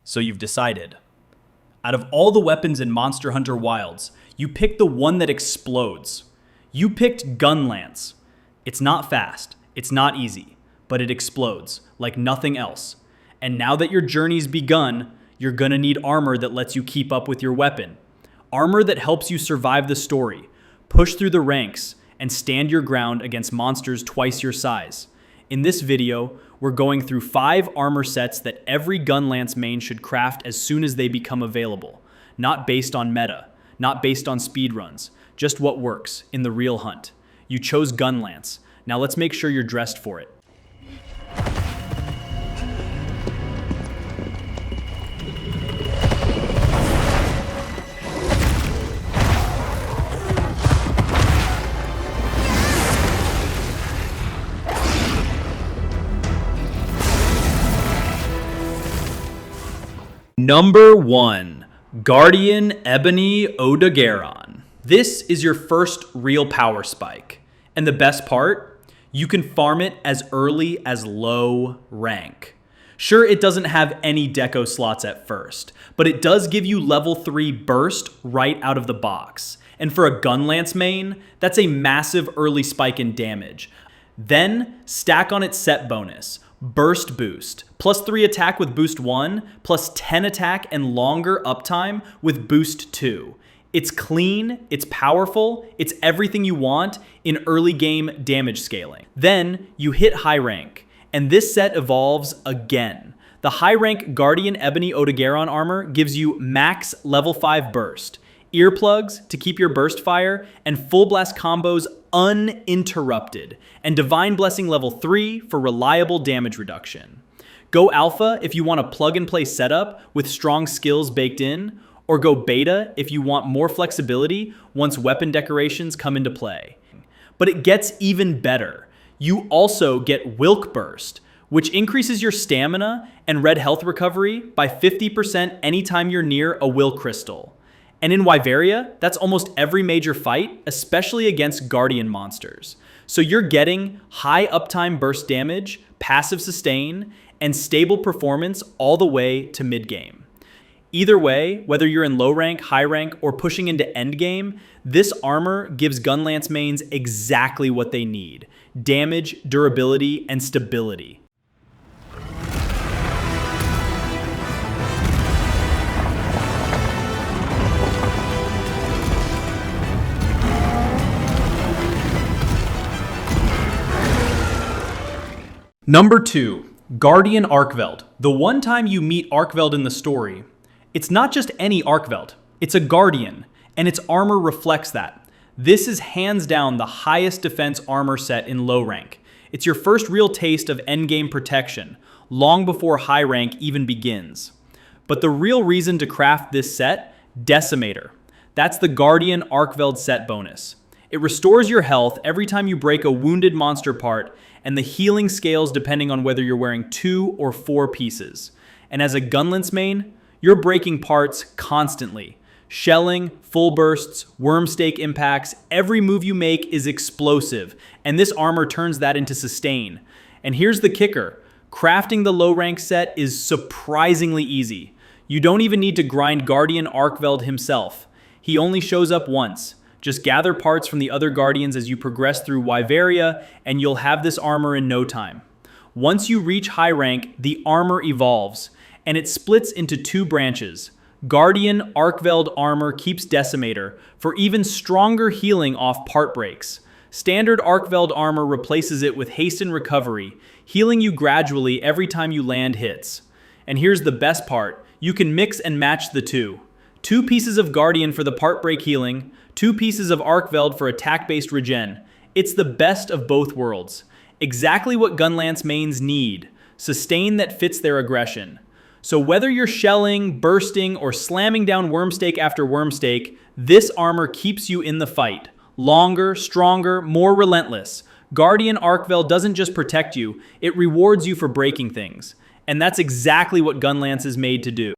So you've decided. Out of all the weapons in Monster Hunter Wilds, you picked the one that explodes. You picked Gunlance. It's not fast, it's not easy, but it explodes like nothing else. And now that your journey's begun, you're gonna need armor that lets you keep up with your weapon. Armor that helps you survive the story, push through the ranks, and stand your ground against monsters twice your size. In this video, we're going through 5 armor sets that every Gunlance main should craft as soon as they become available. Not based on meta, not based on speedruns, just what works in the real hunt. You chose Gunlance. Now let's make sure you're dressed for it. Number 1, Guardian Ebony Odogaron. This is your first real power spike. And the best part, you can farm it as early as low rank. Sure, it doesn't have any deco slots at first, but it does give you level 3 burst right out of the box. And for a Gunlance main, that's a massive early spike in damage. Then stack on its set bonus. Burst boost, plus 3 attack with boost 1, plus 10 attack and longer uptime with boost 2. It's clean, it's powerful, it's everything you want in early game damage scaling. Then you hit high rank, and this set evolves again. The high rank Guardian Ebony Odogaron armor gives you max level 5 burst, earplugs to keep your burst fire, and full blast combos uninterrupted, and Divine Blessing level 3 for reliable damage reduction. Go alpha if you want a plug and play setup with strong skills baked in, or go beta if you want more flexibility once weapon decorations come into play. But it gets even better. You also get Wilk Burst, which increases your stamina and red health recovery by 50% anytime you're near a will crystal. And in Wyveria, that's almost every major fight, especially against Guardian monsters. So you're getting high uptime burst damage, passive sustain, and stable performance all the way to mid-game. Either way, whether you're in low rank, high rank, or pushing into endgame, this armor gives Gunlance mains exactly what they need: damage, durability, and stability. Number 2, Guardian Arkveld. The one time you meet Arkveld in the story, it's not just any Arkveld, it's a Guardian, and its armor reflects that. This is hands down the highest defense armor set in low rank. It's your first real taste of endgame protection, long before high rank even begins. But the real reason to craft this set, Decimator. That's the Guardian Arkveld set bonus. It restores your health every time you break a wounded monster part, and the healing scales depending on whether you're wearing 2 or 4 pieces. And as a Gunlance main, you're breaking parts constantly. Shelling, full bursts, Wyrmstake impacts, every move you make is explosive, and this armor turns that into sustain. And here's the kicker, crafting the low rank set is surprisingly easy. You don't even need to grind Guardian Arkveld himself. He only shows up once. Just gather parts from the other Guardians as you progress through Wyveria, and you'll have this armor in no time. Once you reach high rank, the armor evolves, and it splits into 2 branches. Guardian Arkveld armor keeps Decimator for even stronger healing off part breaks. Standard Arkveld armor replaces it with haste and recovery, healing you gradually every time you land hits. And here's the best part, you can mix and match the 2. 2 pieces of Guardian for the part break healing, 2 pieces of Arkveld for attack-based regen. It's the best of both worlds. Exactly what Gunlance mains need. Sustain that fits their aggression. So whether you're shelling, bursting, or slamming down Wyrmstake after Wyrmstake, this armor keeps you in the fight. Longer, stronger, more relentless. Guardian Arkveld doesn't just protect you, it rewards you for breaking things. And that's exactly what Gunlance is made to do.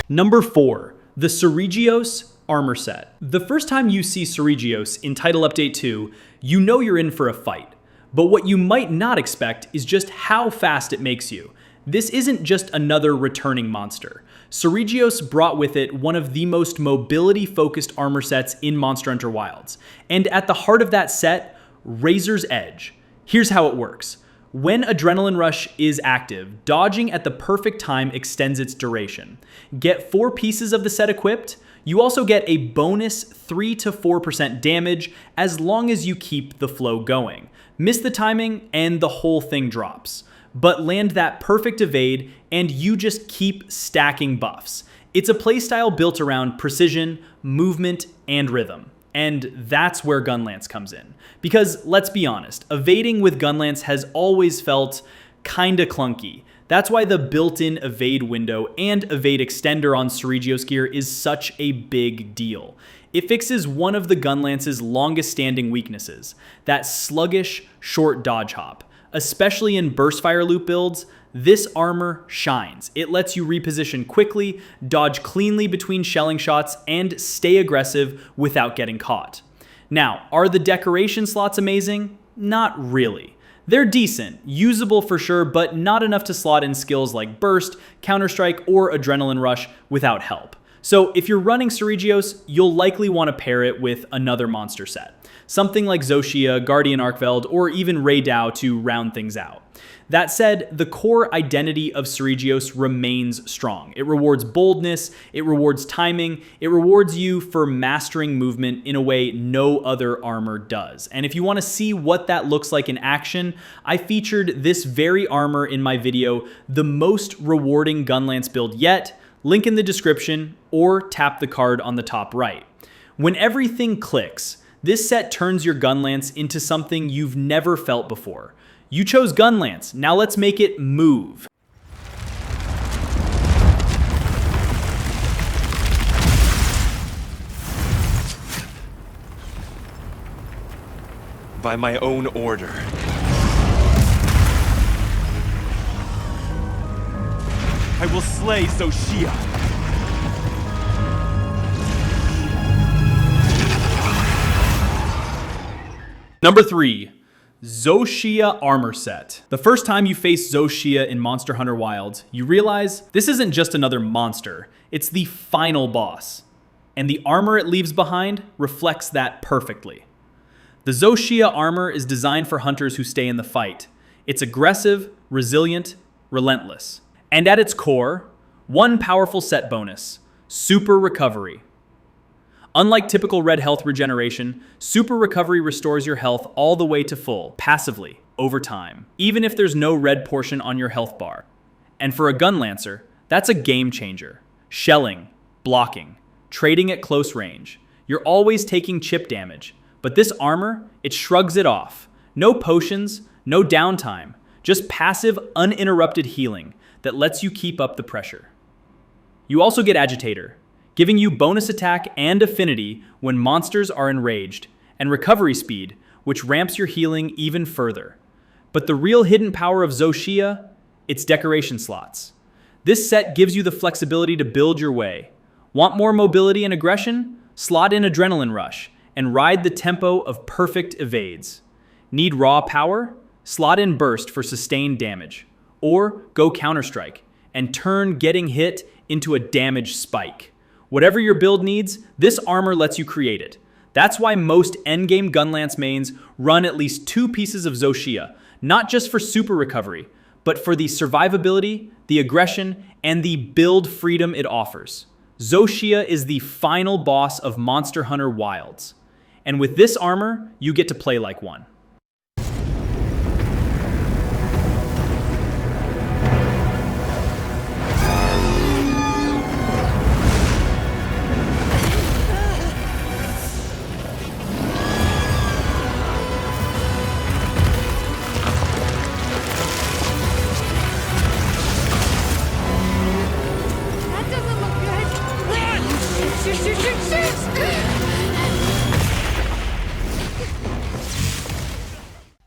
Number 4, the Seregios Armor Set. The first time you see Seregios in Title Update 2, you know you're in for a fight. But what you might not expect is just how fast it makes you. This isn't just another returning monster. Seregios brought with it one of the most mobility-focused armor sets in Monster Hunter Wilds. And at the heart of that set, Razor's Edge. Here's how it works. When Adrenaline Rush is active, dodging at the perfect time extends its duration. Get 4 pieces of the set equipped. You also get a bonus 3 to 4% damage as long as you keep the flow going. Miss the timing and the whole thing drops. But land that perfect evade and you just keep stacking buffs. It's a playstyle built around precision, movement, and rhythm. And that's where Gunlance comes in. Because let's be honest, evading with Gunlance has always felt kinda clunky. That's why the built-in evade window and evade extender on Seregios gear is such a big deal. It fixes one of the Gunlance's longest standing weaknesses, that sluggish, short dodge hop. Especially in burst fire loop builds, this armor shines. It lets you reposition quickly, dodge cleanly between shelling shots, and stay aggressive without getting caught. Now, are the decoration slots amazing? Not really. They're decent, usable for sure, but not enough to slot in skills like Burst, Counter-Strike, or Adrenaline Rush without help. So if you're running Seregios, you'll likely want to pair it with another monster set. Something like Zoh Shia, Guardian Arkveld, or even Rey Dau to round things out. That said, the core identity of Seregios remains strong. It rewards boldness, it rewards timing, it rewards you for mastering movement in a way no other armor does. And if you want to see what that looks like in action, I featured this very armor in my video, The Most Rewarding Gunlance Build Yet, link in the description, or tap the card on the top right. When everything clicks, this set turns your Gunlance into something you've never felt before. You chose Gunlance, now let's make it move. By my own order. I will slay Zoh Shia. Number 3, Zoh Shia Armor Set. The first time you face Zoh Shia in Monster Hunter Wilds, you realize this isn't just another monster, it's the final boss. And the armor it leaves behind reflects that perfectly. The Zoh Shia armor is designed for hunters who stay in the fight. It's aggressive, resilient, relentless. And at its core, one powerful set bonus, Super Recovery. Unlike typical red health regeneration, Super Recovery restores your health all the way to full, passively, over time, even if there's no red portion on your health bar. And for a Gunlancer, that's a game changer. Shelling, blocking, trading at close range. You're always taking chip damage, but this armor, it shrugs it off. No potions, no downtime, just passive, uninterrupted healing that lets you keep up the pressure. You also get Agitator, giving you bonus attack and affinity when monsters are enraged, and recovery speed, which ramps your healing even further. But the real hidden power of Zoh Shia, it's decoration slots. This set gives you the flexibility to build your way. Want more mobility and aggression? Slot in Adrenaline Rush, and ride the tempo of perfect evades. Need raw power? Slot in Burst for sustained damage. Or go Counter-Strike, and turn getting hit into a damage spike. Whatever your build needs, this armor lets you create it. That's why most endgame Gunlance mains run at least 2 pieces of Zoh Shia, not just for super recovery, but for the survivability, the aggression, and the build freedom it offers. Zoh Shia is the final boss of Monster Hunter Wilds. And with this armor, you get to play like one.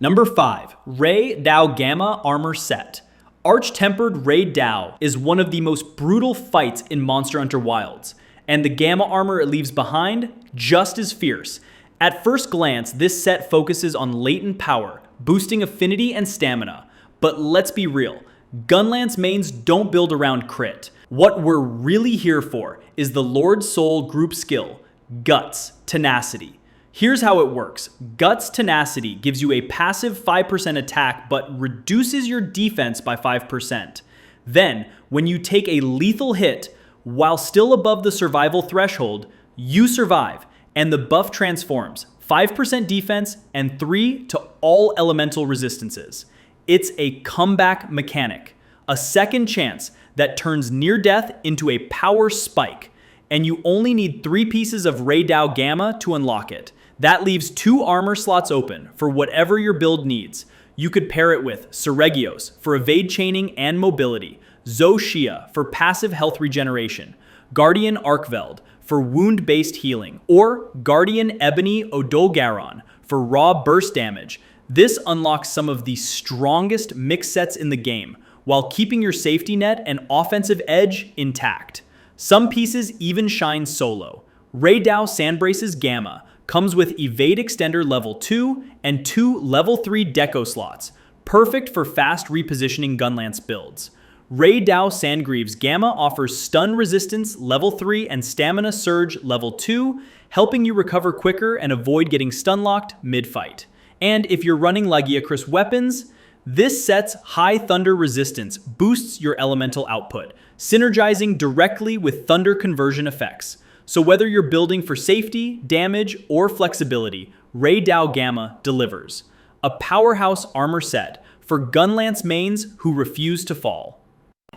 Number 5, Rey Dau Gamma Armor Set. Arch-tempered Rey Dau is one of the most brutal fights in Monster Hunter Wilds, and the Gamma armor it leaves behind, just as fierce. At first glance, this set focuses on latent power, boosting affinity and stamina. But let's be real, Gunlance mains don't build around crit. What we're really here for is the Lord Soul group skill, Guts Tenacity. Here's how it works. Guts Tenacity gives you a passive 5% attack but reduces your defense by 5%. Then, when you take a lethal hit, while still above the survival threshold, you survive, and the buff transforms 5% defense and 3 to all elemental resistances. It's a comeback mechanic, a second chance that turns near death into a power spike, and you only need 3 pieces of Rey Dau Gamma to unlock it. That leaves 2 armor slots open for whatever your build needs. You could pair it with Seregios for evade chaining and mobility, Zoh Shia for passive health regeneration, Guardian Arkveld for wound-based healing, or Guardian Ebony Odogaron for raw burst damage. This unlocks some of the strongest mix sets in the game, while keeping your safety net and offensive edge intact. Some pieces even shine solo. Rey Dau Sandbrace's Gamma comes with Evade Extender level 2 and 2 level 3 deco slots, perfect for fast repositioning Gunlance builds. Rey Dau Sandgreaves Gamma offers Stun Resistance level 3 and Stamina Surge level 2, helping you recover quicker and avoid getting stun-locked mid-fight. And if you're running Lagiacrus weapons, this set's High Thunder Resistance boosts your elemental output, synergizing directly with Thunder conversion effects. So whether you're building for safety, damage, or flexibility, Rey Dau Gamma delivers. A powerhouse armor set for Gunlance mains who refuse to fall.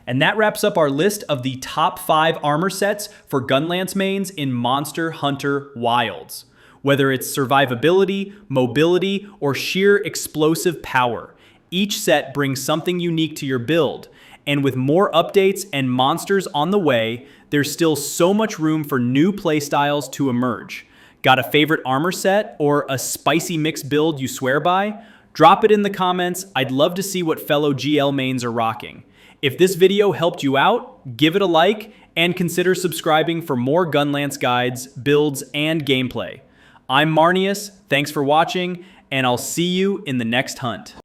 And that wraps up our list of the top 5 armor sets for Gunlance mains in Monster Hunter Wilds. Whether it's survivability, mobility, or sheer explosive power, each set brings something unique to your build. And with more updates and monsters on the way, there's still so much room for new playstyles to emerge. Got a favorite armor set or a spicy mix build you swear by? Drop it in the comments. I'd love to see what fellow GL mains are rocking. If this video helped you out, give it a like and consider subscribing for more Gunlance guides, builds, and gameplay. I'm Marneus, thanks for watching, and I'll see you in the next hunt.